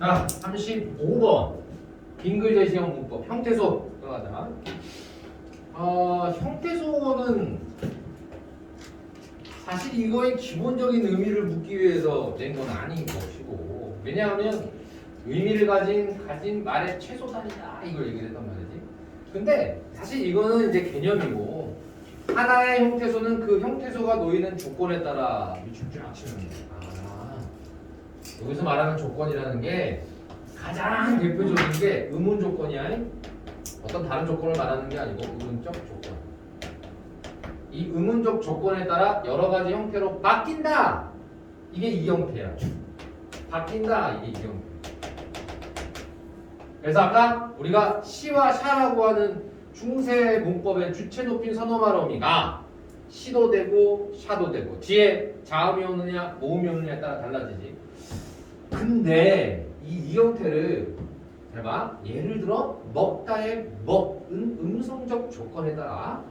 자, 35번 빙글 제시형 문법 형태소 들어가자. 형태소는 사실 이거의 기본적인 의미를 묻기 위해서 낸 건 아닌 것이고, 왜냐하면 의미를 가진 말의 최소단이다 이걸 얘기를 했단 말이지. 근데 사실 이거는 이제 개념이고, 하나의 형태소는 그 형태소가 놓이는 조건에 따라 위축치는 거야. 여기서 말하는 조건이라는 게 가장 대표적인 게 의문 조건이야. 어떤 다른 조건을 말하는 게 아니고 의문적 조건. 이 의문적 조건에 따라 여러 가지 형태로 바뀐다. 이게 이 형태야. 바뀐다. 이게 이 형태. 그래서 아까 우리가 시와 샤라고 하는 중세 문법의 주체 높인 선어말 어미가 시도 되고 샤도 되고 뒤에 자음이 오느냐 모음이 오느냐에 따라 달라지지. 근데 이 형태를 잘 봐. 예를 들어 먹다의 먹은 음성적 조건에 따라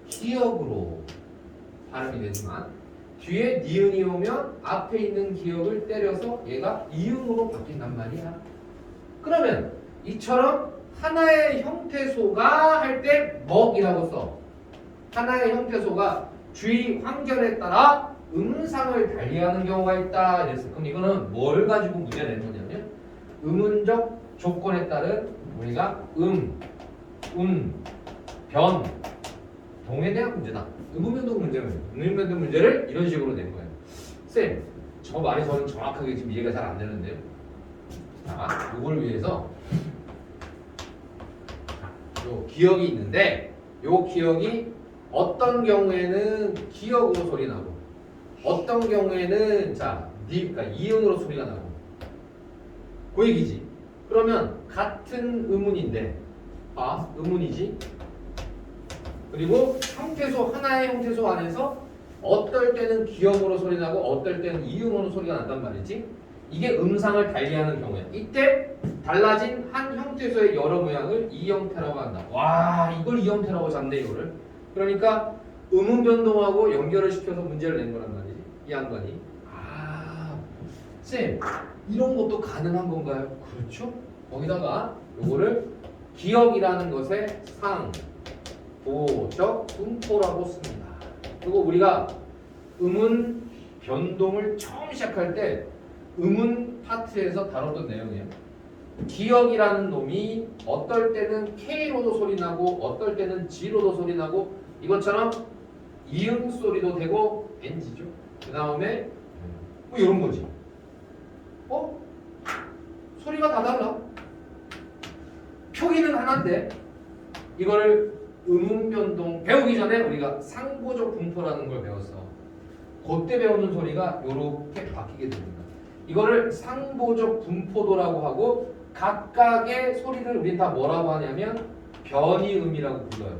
기역으로 발음이 되지만 뒤에 니은이 오면 앞에 있는 기역을 때려서 얘가 이응으로 바뀐단 말이야. 그러면 이처럼 하나의 형태소가 할 때 먹이라고 써. 하나의 형태소가 주의 환경에 따라 음상을 달리하는 경우가 있다 이랬어. 그럼 이거는 뭘 가지고 문제 낸 거냐면 의문적 조건에 따른 우리가 변, 동에 대한 문제다. 의문변동 문제는 의문변동 문제를 이런 식으로 낸 거예요. 쌤, 저 말이 저는 정확하게 지금 이해가 잘 안 되는데요. 자, 이걸 위해서 요 기억이 있는데 요 기억이 어떤 경우에는 기억으로 소리 나고 어떤 경우에는 그러니까 이응으로 소리가 나고 그 얘기지. 그러면 같은 의문인데 의문이지. 그리고 형태소 하나의 형태소 안에서 어떨 때는 기억으로 소리 나고 어떨 때는 이응으로 소리가 난단 말이지. 이게 음상을 달리하는 경우야. 이때 달라진 한 형태소의 여러 모양을 이 형태라고 한다. 와, 이걸 이 형태라고 잡네 이거를. 그러니까 의문 변동하고 연결을 시켜서 문제를 낸 거란 말이지. 이 양반이. 쌤, 이런 것도 가능한 건가요? 그렇죠. 거기다가 요거를 기억이라는 것의 상보적 분포라고 씁니다. 그리고 우리가 의문 변동을 처음 시작할 때 의문 파트에서 다뤘던 내용이에요. 기억이라는 놈이 어떨 때는 K로도 소리 나고 어떨 때는 G로도 소리 나고 이것처럼 이응 소리도 되고 NG죠. 그 다음에 뭐 이런 거지. 소리가 다 달라. 표기는 하나인데 이거를 의문 변동 배우기 전에 우리가 상보적 분포라는 걸 배웠어. 그때 배우는 소리가 이렇게 바뀌게 됩니다. 이거를 상보적 분포도라고 하고 각각의 소리를 우린 다 뭐라고 하냐면 변이음이라고 불러요.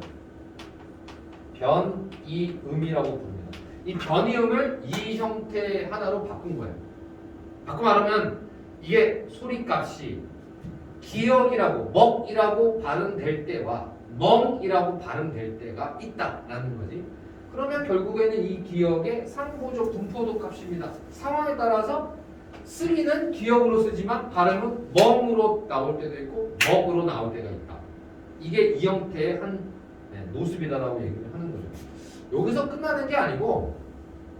변이음이라고 부릅니다. 이 변이음을 이 형태 하나로 바꾼 거예요. 바꿔 말하면 이게 소리값이 기억이라고 먹이라고 발음될 때와 멍이라고 발음될 때가 있다라는 거지. 그러면 결국에는 이 기억의 상보적 분포도 값입니다. 상황에 따라서 쓰기는 기억으로 쓰지만 발음은 멍으로 나올 때도 있고 먹으로 나올 때가 있다. 이게 이 형태의 한 노습이다라고 얘기를 하는 거죠. 여기서 끝나는 게 아니고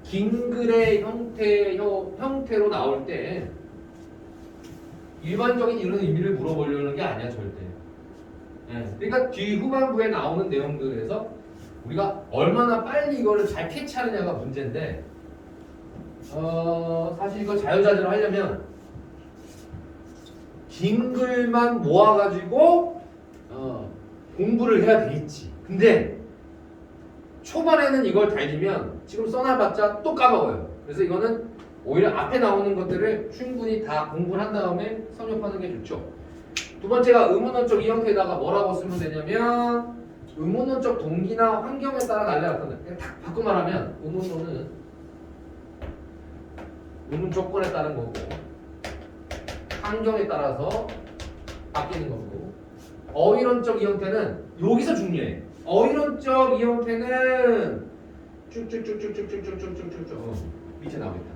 긴 글의 형태로 나올 때 일반적인 이런 의미를 물어보려는 게 아니야 절대. 그러니까 뒤 후반부에 나오는 내용들에서 우리가 얼마나 빨리 이거를 잘 캐치하느냐가 문제인데 사실 이거 자유자재로 하려면 긴 글만 모아가지고 공부를 해야 되겠지. 근데 초반에는 이걸 달리면 지금 써놔봤자 또 까먹어요. 그래서 이거는 오히려 앞에 나오는 것들을 충분히 다 공부를 한 다음에 섭렵하는 게 좋죠. 두 번째가 의문어적 이 형태에다가 뭐라고 쓰면 되냐면 의문어적 동기나 환경에 따라 달라졌거든. 그냥 딱 바꿔 말하면 의문어는 의문 조건에 따른 거고 환경에 따라서 바뀌는 거고 어휘론적 이 형태는 여기서 중요해. 어휘론적 이 형태는 쭉쭉쭉쭉쭉쭉쭉쭉쭉 밑에 나오겠다.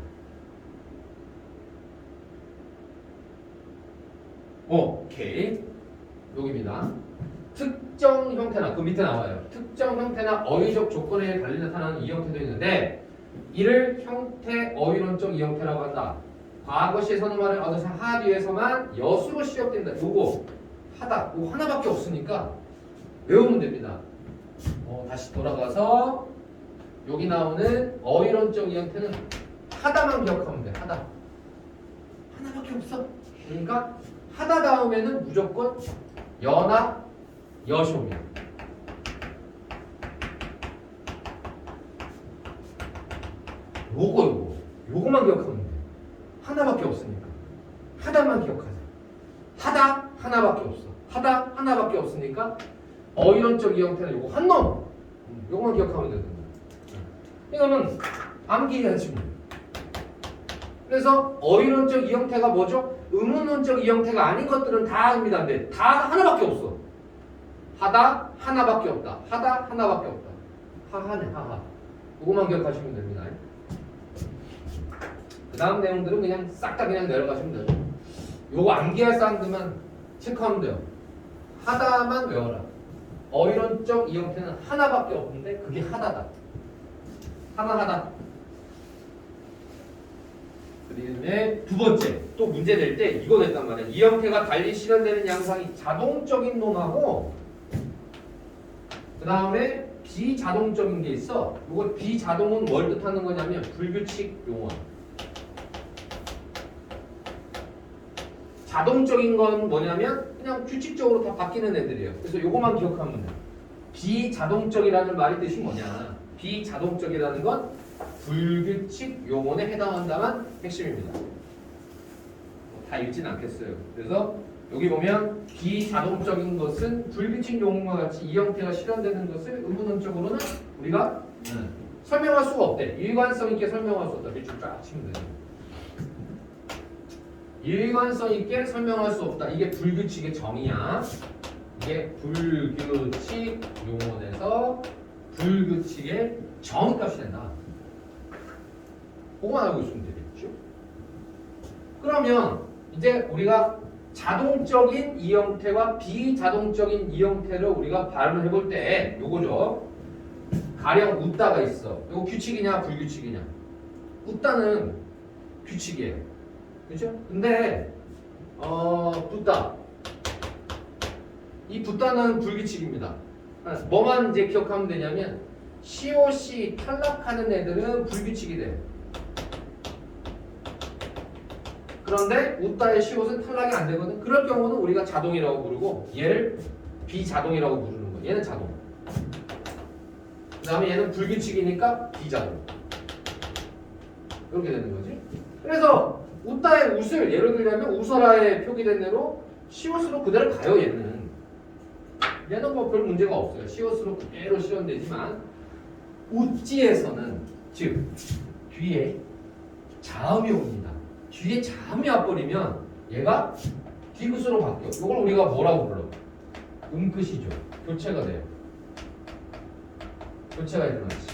오케이. 여기입니다. 특정 형태나 그 밑에 나와요. 특정 형태나 어휘적 조건에 달리 나타나는 이 형태도 있는데 이를 형태 어휘론적 이 형태라고 한다. 과거 시의 선어말을 얻어서 하 뒤에서만 여수로 시작된다. 요거 하다. 요거 하나밖에 없으니까 외우면 됩니다. 다시 돌아가서 여기 나오는 어휘론적 이 형태는 하다만 기억하면 돼. 하다. 하나밖에 없어. 그러니까 하다 다음에는 무조건 여나 여시옵니다. 요거만 기억하면 돼. 하나밖에 없으니까. 하다만 기억하자. 하다 하나밖에 없어. 하다 하나밖에 없으니까 어휘론적 이 형태는 요거 한 놈. 요거만 기억하면 되는 거야. 이거는 암기해야지 뭐. 그래서 어휘론적 이 형태가 뭐죠? 의문론적 이 형태가 아닌 것들은 다 합니다. 근데 다 하나밖에 없어. 하다 하나밖에 없다. 하다 하나밖에 없다. 하하네 하하. 요거만 기억하시면 됩니다. 그 다음 내용들은 그냥 싹 다 그냥 내려가시면 되죠. 요거 암기할 사람들만 체크하면 돼요. 하다만 외워라. 어휘론적 이 형태는 하나밖에 없는데 그게 하다다. 하다. 그 다음에 두 번째 또 문제 낼 때 이거 냈단 말이야. 이 형태가 달리 실현되는 양상이 자동적인 놈하고 그 다음에 비자동적인 게 있어. 이거 비자동은 뭘 뜻하는 거냐면 불규칙 용어. 자동적인 건 뭐냐면 그냥 규칙적으로 다 바뀌는 애들이에요. 그래서 요거만 기억하면 돼요. 비자동적이라는 말의 뜻이 뭐냐. 비자동적이라는 건 불규칙 용어에 해당한다만 핵심입니다. 다 읽진 않겠어요. 그래서 여기 보면 비자동적인 것은 불규칙 용어와 같이 이 형태가 실현되는 것을 의문론적으로는 우리가 설명할 수가 없대. 일관성 있게 설명할 수 없다. 밑줄 쫙 치면 돼요. 일관성 있게 설명할 수 없다. 이게 불규칙의 정의야. 이게 불규칙 용어에서 불규칙의 정의값이 된다. 그거만 알고 있으면 되겠죠. 그러면 이제 우리가 자동적인 이 형태와 비자동적인 이 형태를 우리가 발음을 해볼 때 요거죠. 가령 웃다가 있어. 이거 규칙이냐 불규칙이냐? 웃다는 규칙이에요. 그렇죠? 근데 붙다. 이 붙다는 불규칙입니다. 뭐만 이제 기억하면 되냐면 시옷이 탈락하는 애들은 불규칙이 돼. 그런데 웃다의 시옷은 탈락이 안 되거든. 그럴 경우는 우리가 자동이라고 부르고 얘를 비자동이라고 부르는 거야. 얘는 자동. 그 다음에 얘는 불규칙이니까 비자동. 이렇게 되는 거지. 그래서 웃다의 웃을 예를 들자면 웃어라에 표기된 대로 시옷으로 그대로 가요. 얘는 뭐 별 문제가 없어요. 시옷으로 그대로 실현되지만 웃지에서는 즉 뒤에 자음이 옵니다. 뒤에 자음이 와버리면 얘가 디귿으로 바뀌어. 이걸 우리가 뭐라고 불러? 음끝이죠. 교체가 돼요. 교체가 일어나지.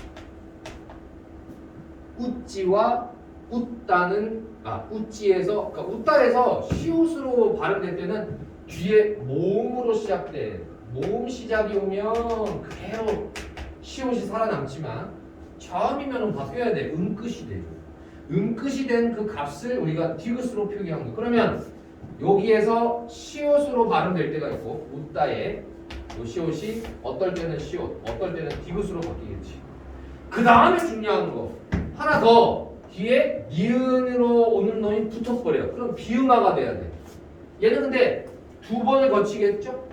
웃지와 웃다는 웃지에서 그러니까 웃다에서 시옷으로 발음될 때는 뒤에 모음으로 시작돼. 모음 시작이 오면 그대로 시옷이 살아남지만 자음이면 바뀌어야 돼. 음끝이 돼요. 음끝이 된 그 값을 우리가 디귿으로 표기한 거. 그러면 여기에서 시옷으로 발음될 때가 있고 웃다에 이 시옷이 어떨 때는 시옷, 어떨 때는 디귿으로 바뀌겠지. 그 다음에 중요한 거 하나 더 뒤에 니은으로 오는 놈이 붙어버려요. 그럼 비음화가 돼야 돼. 얘는 근데 두 번을 거치겠죠?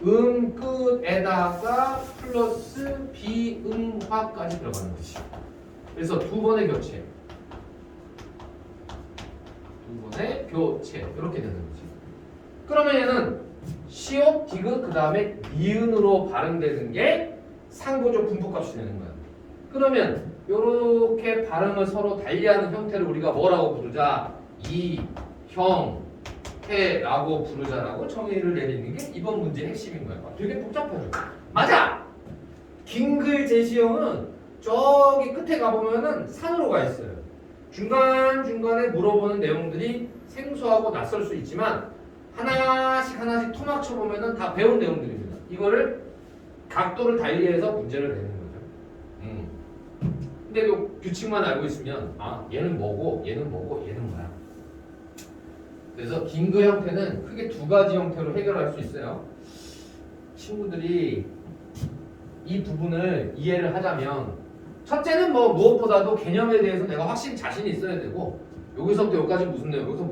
끝에다가 플러스 비음화까지 들어가는 거지. 그래서 두 번의 교체. 두 번의 교체. 이렇게 되는 거지. 그러면 얘는 시옷, 디귿, 그 다음에 니은으로 발음되는 게 상고적 분포값이 되는 거야. 그러면 이렇게 발음을 서로 달리하는 형태를 우리가 뭐라고 부르자? 이 형태라고 부르자라고 정의를 내리는 게 이번 문제의 핵심인 거예요. 되게 복잡하죠? 맞아! 긴글 제시형은 저기 끝에 가보면은 산으로 가 있어요. 중간중간에 물어보는 내용들이 생소하고 낯설 수 있지만 하나씩 하나씩 토막쳐 보면은 다 배운 내용들입니다. 이거를 각도를 달리해서 문제를 내는 거죠. 근데 이 규칙만 알고 있으면 아 얘는 뭐고 얘는 뭐고 얘는 뭐야. 그래서 긴그 형태는 크게 두 가지 형태로 해결할 수 있어요. 친구들이 이 부분을 이해를 하자면 첫째는 뭐 무엇보다도 개념에 대해서 내가 확실히 자신이 있어야 되고 여기서부터 여기까지 무슨 내용 여기서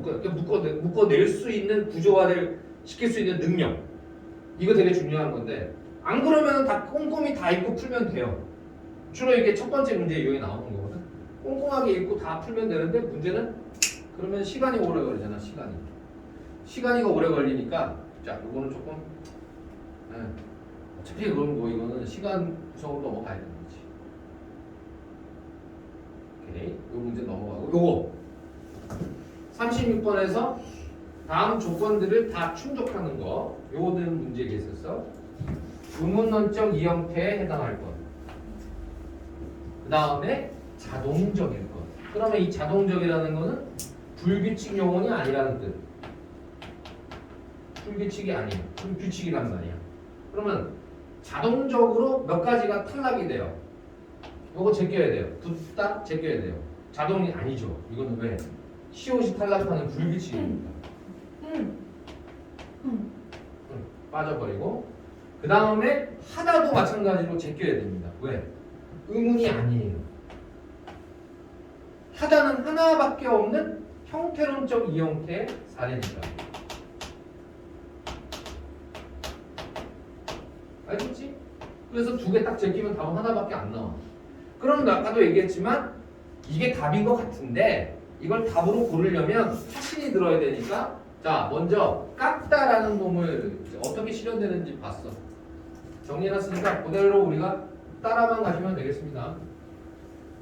묶어낼 수 있는 구조화를 시킬 수 있는 능력 이거 되게 중요한 건데 안 그러면 다 꼼꼼히 다 읽고 풀면 돼요. 주로 이게 첫 번째 문제 유형에 나오는 거거든. 꼼꼼하게 읽고 다 풀면 되는데 문제는 그러면 시간이 오래 걸리잖아. 시간이 오래 걸리니까 자 이거는 조금 어차피 그럼 뭐 이거는 시간 구성으로 넘어가야 되는 거지. 오케이 요 문제 넘어가고 요거 36번에서 다음 조건들을 다 충족하는 거 요거는 문제가 있었어. 의문론적 이 형태에 해당할 것. 그 다음에 자동적일 것. 그러면 이 자동적이라는 거는 불규칙 용언이 아니라는 뜻. 불규칙이 아니야. 불규칙이란 말이야. 그러면 자동적으로 몇 가지가 탈락이 돼요. 요거 제껴야 돼요. 둘 다 제껴야 돼요. 자동이 아니죠. 이거는 왜? 시옷이 탈락하는 불규칙입니다. 빠져버리고 그 다음에 하다도 마찬가지로 제껴야 됩니다. 왜? 의문이 아니에요. 하다는 하나밖에 없는 형태론적 이형태의 사례니까. 알겠지? 그래서 두 개 딱 제끼면 답은 하나밖에 안 나와. 그럼 아까도 얘기했지만 이게 답인 것 같은데 이걸 답으로 고르려면 확신이 들어야 되니까 자 먼저 깎다라는 놈을 어떻게 실현되는지 봤어. 정리해놨으니까 그대로 우리가 따라만 가시면 되겠습니다.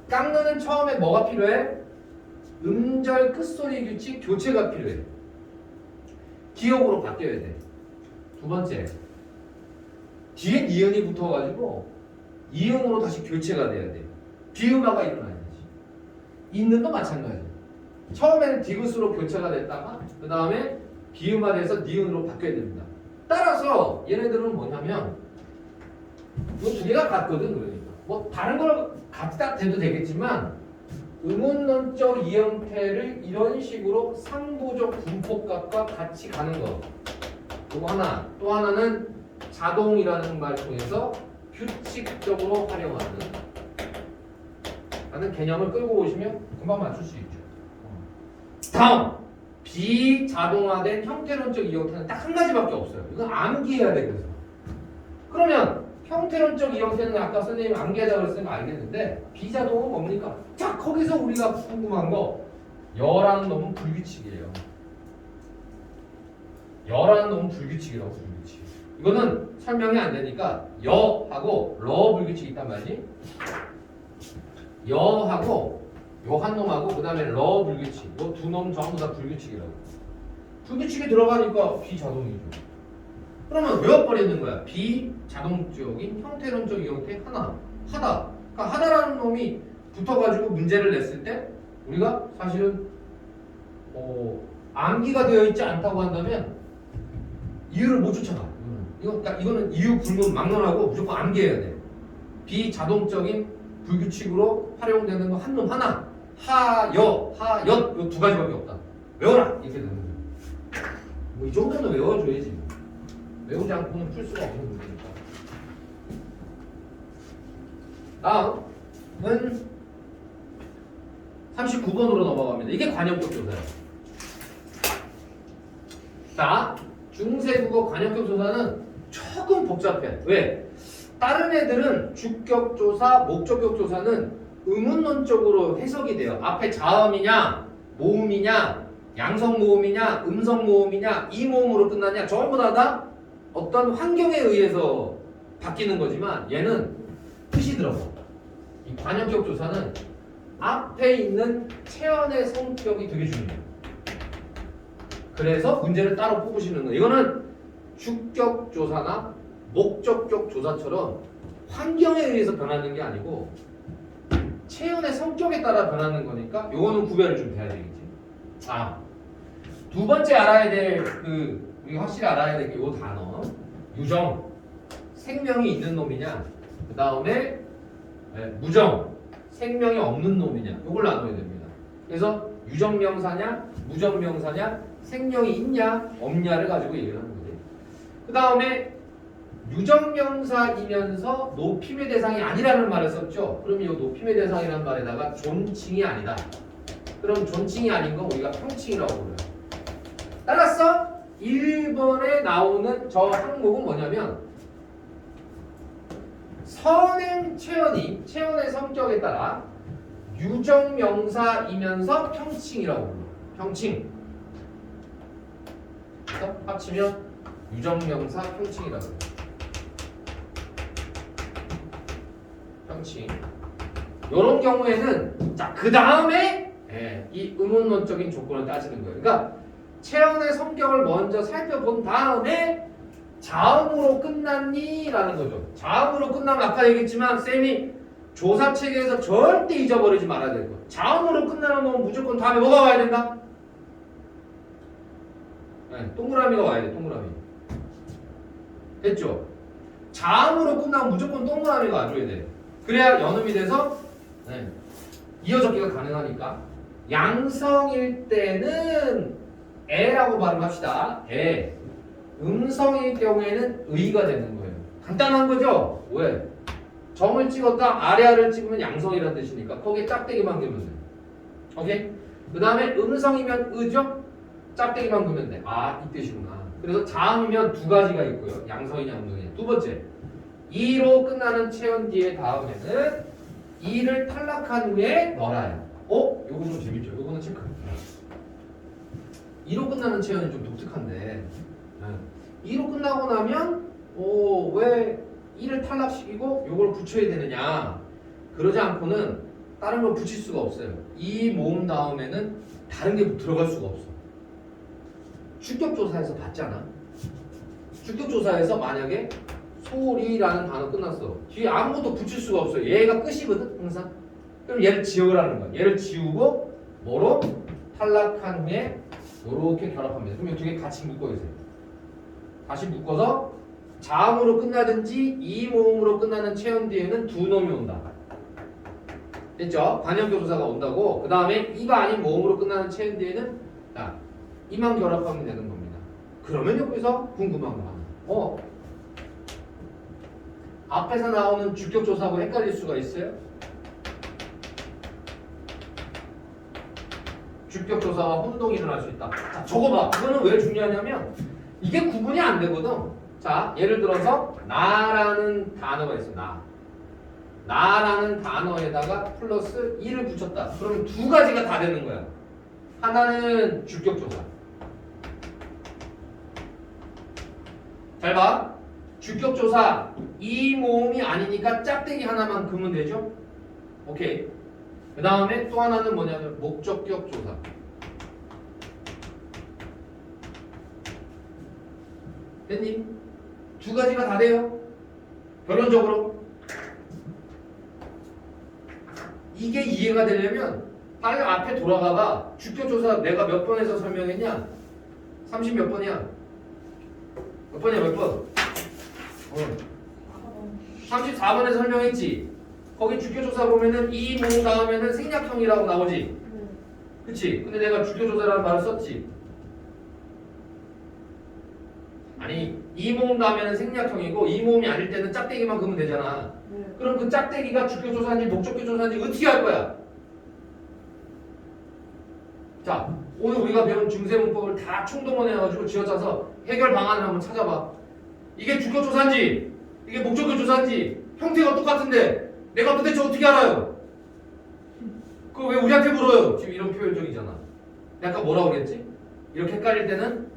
깎는 처음에 뭐가 필요해? 음절 끝소리 규칙 교체가 필요해. 기억으로 바뀌어야 돼. 두 번째 뒤에 니은이 붙어가지고 이음으로 다시 교체가 돼야 돼. 비음화가 일어나야 되지. 있는도 마찬가지. 처음에는 디귿으로 교체가 됐다가 그 다음에 비음화돼서 니은으로 바뀌어야 됩니다. 따라서 얘네들은 뭐냐면 이 두 개가 같거든. 그러니까 뭐 다른 걸 갖다 대도 되겠지만 의문론적 이 형태를 이런 식으로 상부적 분포값과 같이 가는 거. 그거 하나. 또 하나는 자동이라는 말 통해서 규칙적으로 활용하는 라는 개념을 끌고 오시면 금방 맞출 수 있죠. 다음 비자동화된 형태론적 이 형태는 딱 한 가지밖에 없어요. 이건 암기해야 돼. 그래서 그러면 형태론적 이 형태는 아까 선생님이 암기하자고 그랬으니까 알겠는데 비자동은 뭡니까? 자 거기서 우리가 궁금한 거 여라는 놈은 불규칙이에요. 여라는 놈은 불규칙이라고. 불규칙. 이거는 설명이 안 되니까 여하고 러 불규칙이 있단 말이지. 여하고 요 한 놈하고 그 다음에 러 불규칙 요 두 놈 전부 다 불규칙이라고. 불규칙이 들어가니까 비자동이죠. 그러면 외워버리는 거야. 비자동적인 형태론적 이 형태 하나 하다. 그러니까 하다라는 놈이 붙어가지고 문제를 냈을 때 우리가 사실은 암기가 되어 있지 않다고 한다면 이유를 못 쫓아가. 이거는 이유 불문 막론하고 무조건 암기해야 돼. 비자동적인 불규칙으로 활용되는 거 한 놈 하나. 하여, 하엿 요 두 가지밖에 없다. 외워라 이렇게 되는 거야. 뭐 이 정도는 외워줘야지. 외우지 않고는 풀 수가 없는 문제니까. 다음은 39번으로 넘어갑니다. 이게 관용격 조사예요. 자, 중세국어 관용격 조사는 조금 복잡해. 왜? 다른 애들은 주격 조사, 목적격 조사는 의문론적으로 해석이 돼요. 앞에 자음이냐, 모음이냐, 양성 모음이냐, 음성 모음이냐, 이 모음으로 끝났냐, 전부 다 어떤 환경에 의해서 바뀌는 거지만 얘는 뜻이 들어가. 이 관용격 조사는 앞에 있는 체언의 성격이 되게 중요해요. 그래서 문제를 따로 뽑으시는 거예요. 이거는 주격 조사나 목적격 조사처럼 환경에 의해서 변하는 게 아니고 체언의 성격에 따라 변하는 거니까 요거는 구별을 좀 해야 되겠지. 두 번째 알아야 될 그 우리가 확실히 알아야 될 게 요 단어 유정 생명이 있는 놈이냐 그 다음에 무정 생명이 없는 놈이냐 요걸 나눠야 됩니다. 그래서 유정명사냐 무정명사냐 생명이 있냐 없냐를 가지고 얘기를 하는 거지. 그 다음에 유정명사이면서 높임의 대상이 아니라는 말을 썼죠. 그럼 이 높임의 대상이라는 말에다가 존칭이 아니다. 그럼 존칭이 아닌 건 우리가 평칭이라고 불러요. 따라서 1번에 나오는 저 항목은 뭐냐면 선행 체언의 성격에 따라 유정명사이면서 평칭이라고 불러요. 평칭. 그래서 합치면 유정명사 평칭이라고 해요. 평칭. 이런 경우에는 자, 그 다음에 이 의문론적인 조건을 따지는 거예요. 그러니까 체언의 성격을 먼저 살펴본 다음에 자음으로 끝났니? 라는 거죠. 자음으로 끝나면 아까 얘기했지만 쌤이 조사 체계에서 절대 잊어버리지 말아야 될 거. 자음으로 끝나는 건 무조건 다음에 뭐가 와야 된다? 동그라미가 와야 돼. 동그라미. 됐죠? 자음으로 끝나면 무조건 동그라미가 와줘야 돼. 그래야 연음이 돼서 이어적기가 가능하니까. 양성일 때는 에라고 발음합시다. 에. 음성일 경우에는 의가 되는 거예요. 간단한 거죠? 왜? 정을 찍었다 아래아를 찍으면 양성이라는 뜻이니까 거기에 짝대기만 그으면 돼. 오케이? 그 다음에 음성이면 의죠? 짝대기만 그으면 돼. 아, 이 뜻이구나. 그래서 자음이면 두 가지가 있고요. 양성이냐 음성이냐. 두 번째, 이로 끝나는 체언 뒤에 다음에는 이를 탈락한 후에 넣어라요. 요거 좀 재밌죠? 요거는 체크. 이로 끝나는 체언이 좀 독특한데 2로 끝나고 나면 왜 2를 탈락시키고 요걸 붙여야 되느냐. 그러지 않고는 다른 걸 붙일 수가 없어요. 이 모음 다음에는 다른 게 들어갈 수가 없어. 주격조사에서 봤잖아. 주격조사에서 만약에 소리라는 단어 끝났어. 뒤에 아무것도 붙일 수가 없어요. 얘가 끝이거든 항상. 그럼 얘를 지우라는 거야. 얘를 지우고 뭐로? 탈락한 후에 이렇게 결합합니다. 그럼 이 두 개 같이 묶어주세요. 다시 묶어서 자음으로 끝나든지 이 모음으로 끝나는 체언 뒤에는 두 놈이 온다. 됐죠? 관형교조사가 온다고. 그 다음에 이가 아닌 모음으로 끝나는 체언 뒤에는 이만 결합하면 되는 겁니다. 그러면 여기서 궁금한 거 하나. 앞에서 나오는 주격조사하고 헷갈릴 수가 있어요? 주격조사와 혼동이 일어날 수 있다. 자, 저거 봐. 이거는 왜 중요하냐면 이게 구분이 안 되거든. 자, 예를 들어서 나라는 단어가 있어. 나라는 단어에다가 플러스 2를 붙였다. 그러면 두 가지가 다 되는 거야. 하나는 주격조사. 잘 봐. 주격조사 이 모음이 아니니까 짝대기 하나만 그으면 되죠? 오케이. 그 다음에 또 하나는 뭐냐면 목적격 조사. 됐니? 두 가지가 다 돼요. 결론적으로 이게 이해가 되려면 빨리 앞에 돌아가봐. 주격조사 내가 몇 번에서 설명했냐? 30 몇 번이야? 몇 번이야 몇 번? 34번에 설명했지. 거기 주격조사 보면은 이 모음 다음에는 생략형이라고 나오지. 그치? 근데 내가 주격조사라는 말을 썼지. 아니 이 모음 다음에는 생략형이고 이 모음이 아닐 때는 짝대기만 그으면 되잖아. 그럼 그 짝대기가 주격조사인지 목적격조사인지 어떻게 할 거야? 자, 오늘 우리가 배운 중세문법을 다 총동원해가지고 쥐어짜서 해결 방안을 한번 찾아봐. 이게 주격조사인지 이게 목적격조사인지 형태가 똑같은데 내가 도대체 어떻게 알아요? 그거 왜 우리한테 물어요? 지금 이런 표현적이잖아. 내가 아까 뭐라고 그랬지? 이렇게 헷갈릴 때는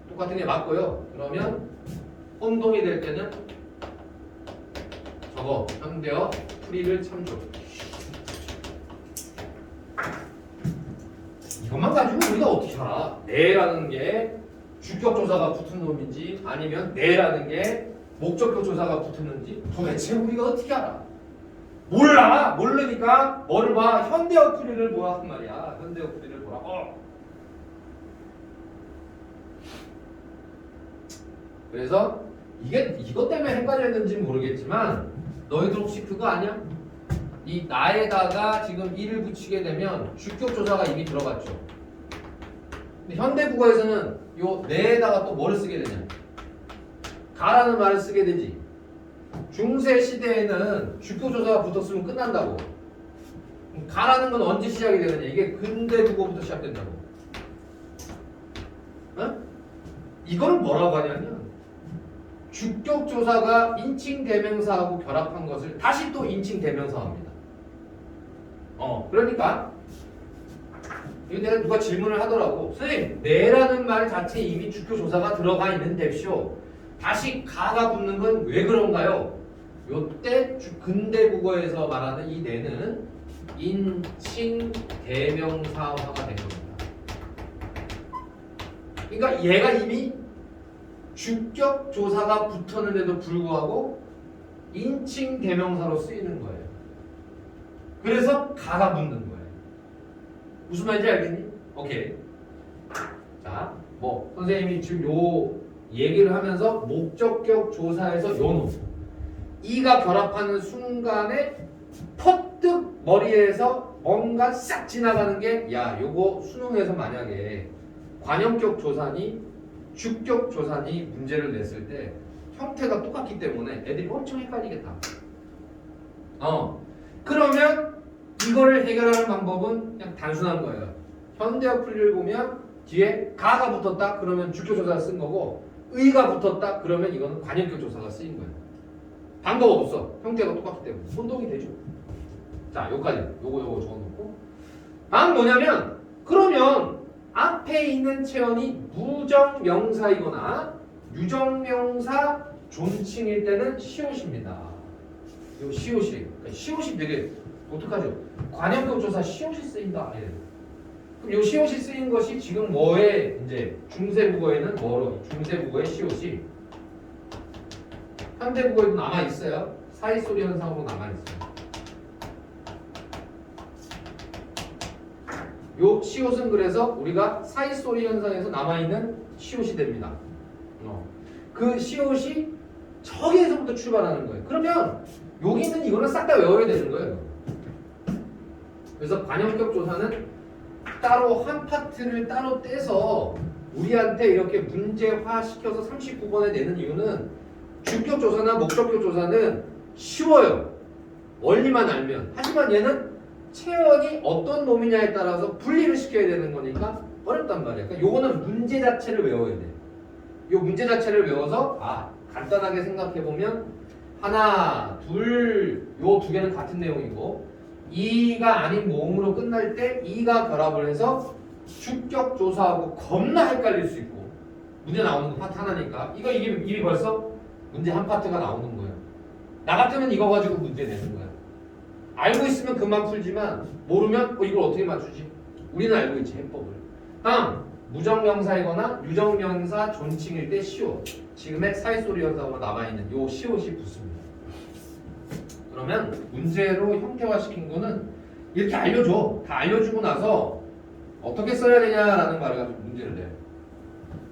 똑같은 게 맞고요. 그러면 혼동이 될 때는 저거 현대어 풀이를 참조. 이것만 가지고 우리가 어떻게 알아? 네라는 게 주격조사가 붙은 놈인지 아니면 네라는 게 목적격 조사가 붙었는지 도대체 우리가 어떻게 알아? 몰라. 모르니까 뭐를 봐? 현대어 풀이를 보라 한 말이야. 현대어 풀이를 보라고. 그래서 이게 이것 때문에 헷갈렸는지 모르겠지만 너희들 혹시 그거 아냐? 이 나에다가 지금 이를 붙이게 되면 주격조사가 이미 들어갔죠. 근데 현대국어에서는 요 내에다가 또 뭐를 쓰게 되냐? 가라는 말을 쓰게 되지. 중세 시대에는 주격조사가 붙었으면 끝난다고. 가라는 건 언제 시작이 되느냐? 이게 근대 국어부터 시작된다고. 어? 이거는 뭐라고 하냐면 주격조사가 인칭대명사하고 결합한 것을 다시 또 인칭대명사합니다. 그러니까 이거 내가 누가 질문을 하더라고. 선생님, 내라는 말 자체에 이미 주격조사가 들어가 있는 뎁쇼. 다시 가가 붙는 건 왜 그런가요? 요때 근대 국어에서 말하는 이 내는 인칭대명사화가 된 겁니다. 그러니까 얘가 이미 주격조사가 붙었는데도 불구하고 인칭대명사로 쓰이는 거예요. 그래서 가가 붙는 거예요. 무슨 말인지 알겠니? 오케이. 자, 뭐 선생님이 지금 요 얘기를 하면서 목적격 조사에서 요 놈 이가 결합하는 순간에 퍼뜩 머리에서 뭔가 싹 지나가는 게 야, 요거 수능에서 만약에 관형격 조사니 주격 조사니 문제를 냈을 때 형태가 똑같기 때문에 애들이 엄청 헷갈리겠다. 그러면 이거를 해결하는 방법은 그냥 단순한 거예요. 현대어 풀이를 보면 뒤에 가가 붙었다 그러면 주격 조사가 쓴 거고 의가 붙었다 그러면 이거는 관형격 조사가 쓰인 거예요. 방법 없어. 형태가 똑같기 때문에 혼동이 되죠. 자, 요까지 요거 적어놓고 다음 뭐냐면 그러면 앞에 있는 체언이 무정명사이거나 유정명사 존칭일 때는 시옷입니다. 요 시옷이 그러니까 시옷이 되게 어떡하죠? 관형격 조사 시옷이 쓰인다. 예. 그럼 요 시옷이 쓰인 것이 지금 뭐에 이제 중세국어에는 뭐로 중세국어의 시옷이 현대국어에도 남아 있어요. 사이소리 현상으로 남아 있어요. 요 시옷은 그래서 우리가 사이소리 현상에서 남아있는 시옷이 됩니다. 그 시옷이 저기에서부터 출발하는 거예요. 그러면 여기 있는 이거는 싹 다 외워야 되는 거예요. 그래서 관형격 조사는 따로 한 파트를 따로 떼서 우리한테 이렇게 문제화 시켜서 39번에 내는 이유는 주격 조사나 목적격 조사는 쉬워요. 원리만 알면. 하지만 얘는 체언이 어떤 놈이냐에 따라서 분리를 시켜야 되는 거니까 어렵단 말이야. 그러니까 요거는 문제 자체를 외워야 돼. 요 문제 자체를 외워서 간단하게 생각해 보면 하나, 둘, 요 두 개는 같은 내용이고 이가 아닌 모음으로 끝날 때 이가 결합을 해서 주격 조사하고 겁나 헷갈릴 수 있고 문제 나오는 거 파트 하나니까 이게 이미 벌써 문제 한 파트가 나오는 거예요. 나 같으면 이거 가지고 문제 내는 거야. 알고 있으면 금방 풀지만 모르면 이걸 어떻게 맞추지? 우리는 알고 있지 해법을. 다음 무정명사이거나 유정명사 존칭일 때 시옷. 지금의 사이소리 현상으로 남아있는 요 시옷이 붙습니다. 그러면 문제로 형태화시킨 거는 이렇게 알려줘. 다 알려주고 나서 어떻게 써야 되냐라는 말을 가지고 문제를 내요.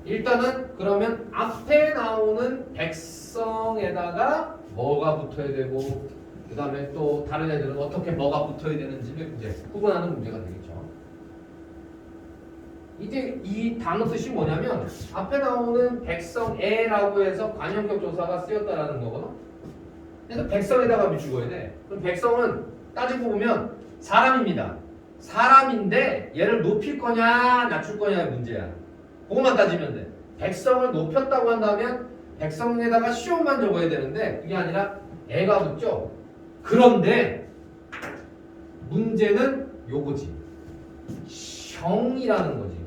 일단은 그러면 앞에 나오는 백성에다가 뭐가 붙어야 되고 그 다음에 또 다른 애들은 어떻게 뭐가 붙어야 되는지를 이제 구분하는 문제가 되겠죠. 이제 이 단어 뜻이 뭐냐면 앞에 나오는 백성애라고 해서 관형격 조사가 쓰였다라는 거거든. 그래서 백성에다가 비추어야 돼. 그럼 백성은 따지고 보면 사람입니다. 사람인데 얘를 높일 거냐 낮출 거냐의 문제야. 그것만 따지면 돼. 백성을 높였다고 한다면 백성에다가 시옷만 적어야 되는데 그게 아니라 애가 붙죠. 그런데 문제는 요거지. 형이라는 거지.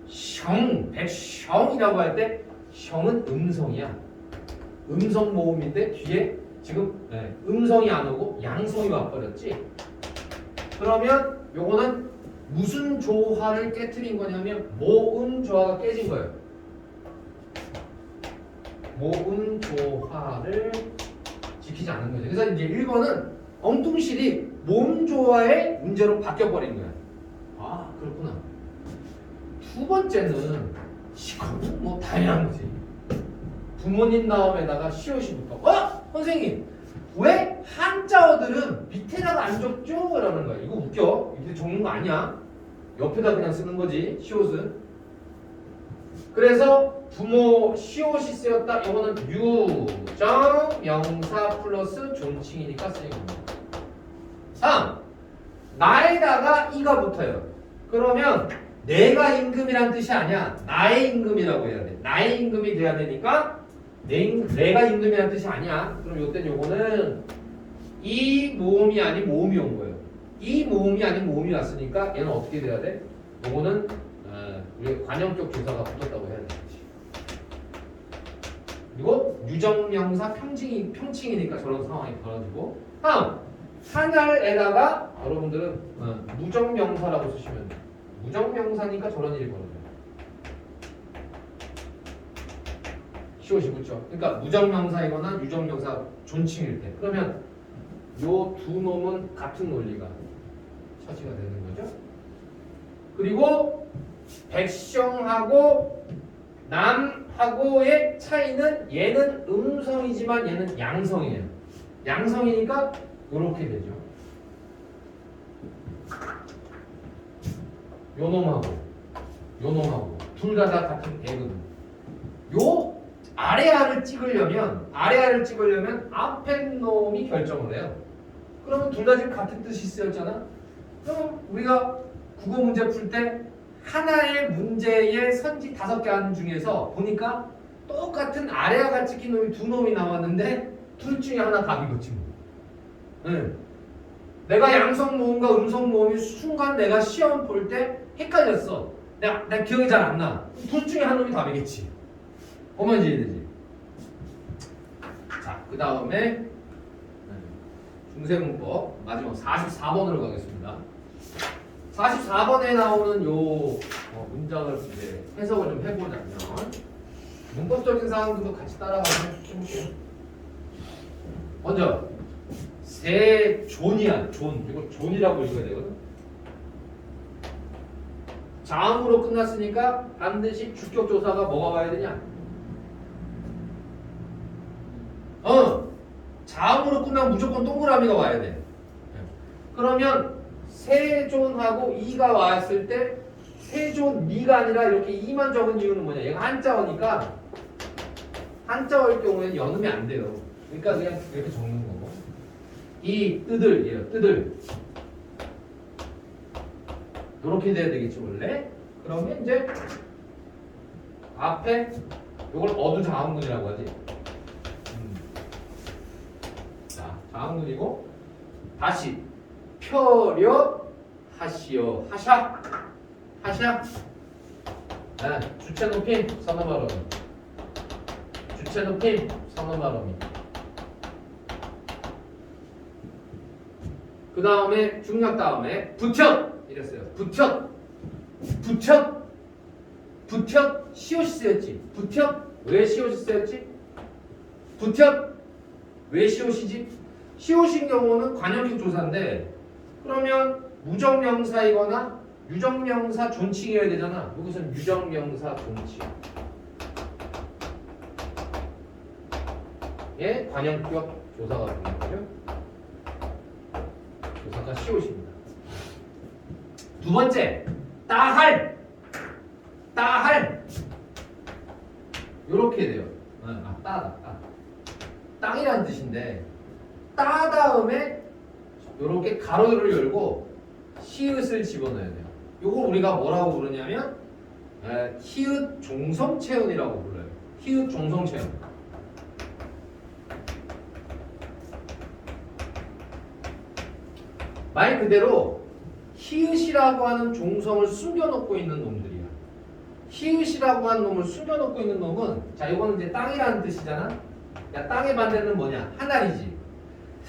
형, 백형이라고 할 때 형은 음성이야. 음성 모음인데 뒤에 지금 음성이 안 오고 양성이 와버렸지. 그러면 요거는 무슨 조화를 깨트린 거냐면 모음 조화가 깨진 거예요. 모음 조화를 지키지 않는 거죠. 그래서 이제 1번은 엉뚱실이 모음 조화의 문제로 바뀌어버린 거야. 아, 그렇구나. 두 번째는 이거는 뭐 당연한 거지. 부모님 다음에다가 시옷이 붙어. 선생님 왜 한자어들은 밑에다가 안 적죠? 라는 거야. 이거 웃겨. 밑에 적는 거 아니야. 옆에다 그냥 쓰는 거지 시옷은. 그래서 부모 시옷이 쓰였다. 이거는 유정 명사 플러스 존칭이니까 쓰인 겁니다. 3. 나에다가 이가 붙어요. 그러면 내가 임금이란 뜻이 아니야. 나의 임금이라고 해야 돼. 나의 임금이 돼야 되니까 내가 임금이란 뜻이 아니야. 그럼 요때는 요거는 이 모음이 아닌 모음이 온 거예요. 이 모음이 아닌 모음이 왔으니까 얘는 어떻게 돼야 돼? 요거는 우리 관형격 조사가 붙었다고 해야 되지. 그리고 유정명사 평칭이니까 저런 상황이 벌어지고. 다음 하늘에다가 여러분들은 무정명사라고 쓰시면 돼요. 무정명사니까 저런 일이 벌어져요. 시옷이 붙죠. 그러니까 무정명사이거나 유정명사 존칭일 때. 그러면 요 두 놈은 같은 논리가 처지가 되는 거죠. 그리고 백성하고 남하고의 차이는 얘는 음성이지만 얘는 양성이에요. 양성이니까 이렇게 되죠. 요 놈하고 둘 다 같은 애거든. 요 아래아를 찍으려면 앞에 놈이 결정을 해요. 그러면 둘 다 지금 같은 뜻이 쓰였잖아. 그럼 우리가 국어 문제 풀 때 하나의 문제의 선지 5개 하는 중에서 보니까 똑같은 아래아가 찍힌 놈이 두 놈이 나왔는데 둘 중에 하나 답이겠지 뭐. 응. 내가 양성 모음과 음성 모음이 순간 내가 시험 볼 때 헷갈렸어. 내가 기억이 잘 안 나. 둘 중에 한 놈이 답이겠지. 뭐만 이해되지? 자, 그 다음에 중세문법 마지막 44번으로 가겠습니다. 44번에 나오는 요 문장을 이제 해석을 좀 해보자면 문법적인 사항들도 같이 따라가서 해볼게요. 먼저 세존이야. 존. 이거 존이라고 읽어야 되거든. 자음으로 끝났으니까 반드시 주격조사가 뭐가 와야 되냐? 자음으로 끝나면 무조건 동그라미가 와야 돼. 그러면 세존하고 이가 왔을 때 세존 미가 아니라 이렇게 이만 적은 이유는 뭐냐? 얘가 한자어니까 한자어일 경우에는 연음이 안 돼요. 그러니까 그냥 이렇게 적는 거고. 이 뜨들이에요. 뜨들. 이렇게 돼야 되겠지 원래. 그러면 이제 앞에 이걸 어두자음문이라고 하지. 자, 자음문이고 다시 펴려 하시어 하샤 하샤. 네, 주체 높임 선어 발음. 주체 높임 선어 발음이. 그 다음에 중략 다음에 부텄 이랬어요. 부텄 시옷이 쓰였지. 부텄 왜 시옷이 쓰였지? 부텄 왜 시옷이지? 시옷인 경우는 관형식 조사인데 그러면 무정명사이거나 유정명사 존칭이어야 되잖아. 여기서는 유정명사 존칭. 예, 관형격 조사가 되는 거죠. 조사가 시옷입니다. 두 번째, 따할 요렇게 돼요. 따다. 땅이라는 뜻인데 따 다음에 요렇게 가로를 열고 히읗을 집어넣어야 돼요. 요걸 우리가 뭐라고 부르냐면 히읗 종성체언이라고 불러요. 히읗 종성체언. 말 그대로 히읗이라고 하는 종성을 숨겨놓고 있는 놈들이야. 히읗이라고 하는 놈을 숨겨놓고 있는 놈은 자 이거는 이제 땅이라는 뜻이잖아. 야 땅의 반대는 뭐냐? 하날이지.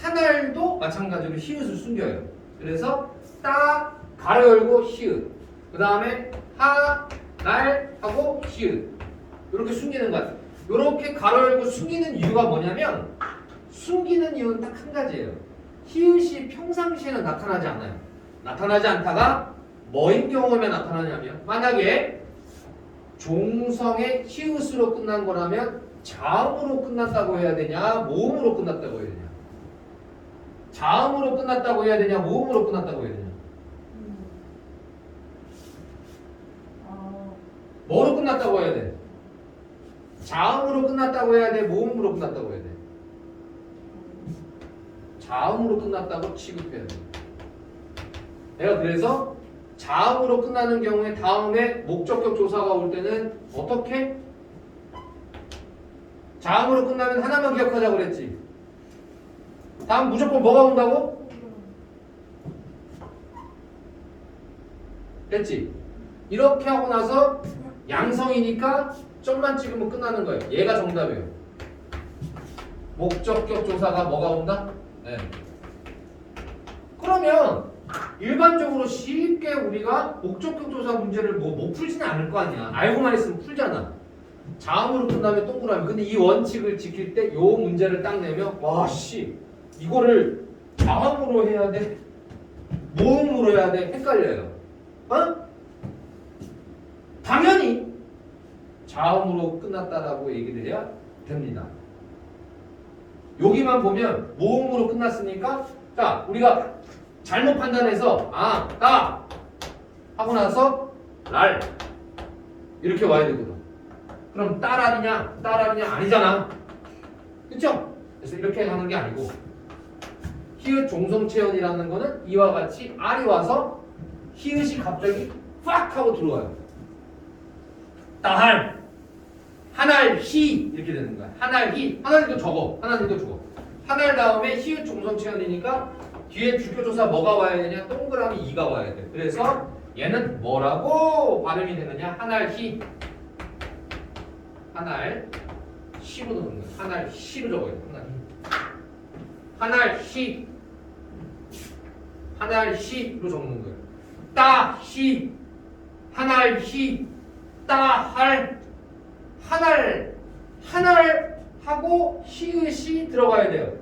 하날도 마찬가지로 히읗을 숨겨요. 그래서 따 가로 열고 히읗. 그 다음에 하 날 하고 히읗. 이렇게 숨기는 거야. 이렇게 가로 열고 숨기는 이유가 뭐냐면 숨기는 이유는 딱 한 가지예요. 히읗이 평상시에는 나타나지 않아요. 나타나지 않다가 뭐인 경우에 나타나냐면 만약에 종성의 히읗으로 끝난 거라면 자음으로 끝났다고 해야 되냐, 모음으로 끝났다고 해야 되냐? 자음으로 끝났다고 해야 되냐, 모음으로 끝났다고 해야 되냐? 뭐로 끝났다고 해야 돼? 자음으로 끝났다고 해야 돼, 모음으로 끝났다고 해야 돼? 자음으로 끝났다고 취급해야 돼. 내가 그래서 자음으로 끝나는 경우에 다음에 목적격 조사가 올 때는 어떻게? 자음으로 끝나면 하나만 기억하자고 그랬지. 다음 무조건 뭐가 온다고? 됐지? 이렇게 하고 나서 양성이니까 점만 찍으면 끝나는 거예요. 얘가 정답이에요. 목적격 조사가 뭐가 온다? 네. 그러면 일반적으로 쉽게 우리가 목적격 조사 문제를 못 풀지는 않을 거 아니야. 알고만 있으면 풀잖아. 자음으로 끝나면 동그라미. 근데 이 원칙을 지킬 때 요 문제를 딱 내면 와씨 이거를 자음으로 해야 돼? 모음으로 해야 돼? 헷갈려요. 어? 당연히 자음으로 끝났다라고 얘기를 해야 됩니다. 여기만 보면 모음으로 끝났으니까 자 우리가 잘못 판단해서 따 하고 나서 랄 이렇게 와야 되거든. 그럼 따라리냐 아니잖아. 그쵸? 그래서 이렇게 하는 게 아니고 히읗 종성체언이라는 거는 이와 같이 R이 와서 히읗이 갑자기 팍 하고 들어와요. 따할 한알 히 이렇게 되는 거야. 한알 히 하나님도 적어. 한알 다음에 히읗 종성체언이니까 뒤에 주교조사 뭐가 와야 되냐? 동그라미 2가 와야 돼. 그래서 얘는 뭐라고 발음이 되느냐? 한알 히 한알 시로 넣는 거야. 한알 시로 적어야 돼. 한알 시 한알 시로 적는 거예요. 따히 한알 히 따할 한알 하고 히읗이 들어가야 돼요.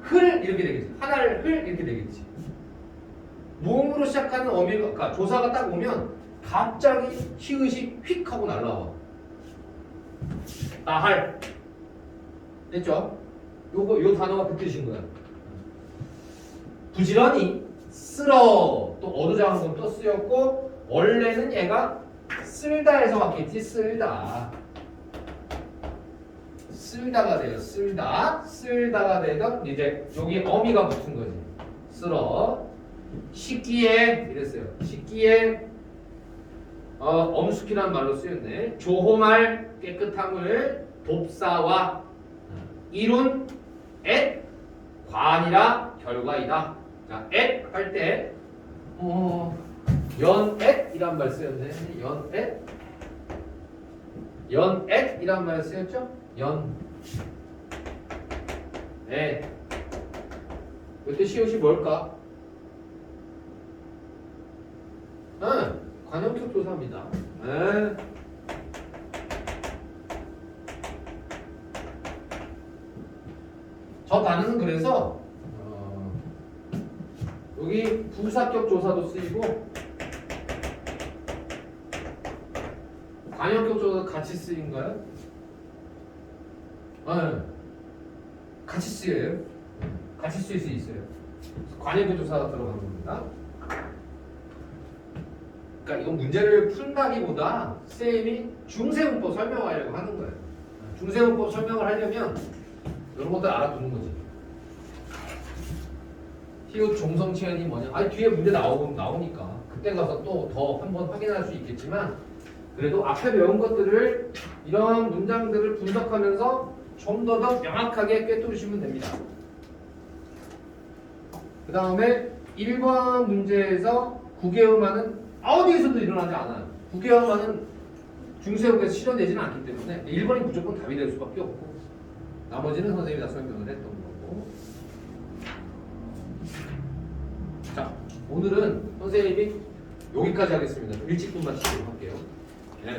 흘 이렇게 되겠지. 한알 흘 이렇게 되겠지. 모음으로 시작하는 어미가 그러니까 조사가 딱 오면 갑자기 히읗이 휙 하고 날라와. 따할 됐죠? 요 단어가 그 뜻인 거야. 부지런히 쓸어 또 어두장한 또 쓰였고 원래는 얘가 쓸다에서 왔겠지. 쓸다가 돼요. 쓸다가 되던 이제 여기 어미가 붙은 거지. 쓸어 식기에 이랬어요. 식기에 엄숙이란 말로 쓰였네. 조홈할 깨끗함을 돕사와 이룬 엣 관이라 결과이다. 자, 엣 할 때 연엣이란 말 쓰였네. 연엣이란 말 쓰였죠? 엣. 이때 시옷이 뭘까? 관형격 조사입니다. 저 단어는 그래서 여기 부사격 조사도 쓰이고 관형격 조사도 같이 쓰인가요? 같이 쓰여요. 같이 쓰일 수 있어요. 관형격 조사가 들어간 겁니다. 그러니까 이건 문제를 푼다기보다 쌤이 중세문법 설명하려고 하는 거예요. 중세문법 설명을 하려면 이런 것들 알아두는 거지. 히읗 종성체언이 뭐냐? 뒤에 문제 나오니까 그때 가서 또 더 한번 확인할 수 있겠지만 그래도 앞에 배운 것들을 이런 문장들을 분석하면서 좀 더 명확하게 꿰뚫으시면 됩니다. 그 다음에 1번 문제에서 국외음화는 어디에서도 일어나지 않아요. 국외음화는 중세국에서 실현되지는 않기 때문에 1번이 무조건 답이 될 수밖에 없고 나머지는 선생님이 다 설명을 했던 거고. 자, 오늘은 선생님이 여기까지 하겠습니다. 일찍 끝마치도록 할게요. 네.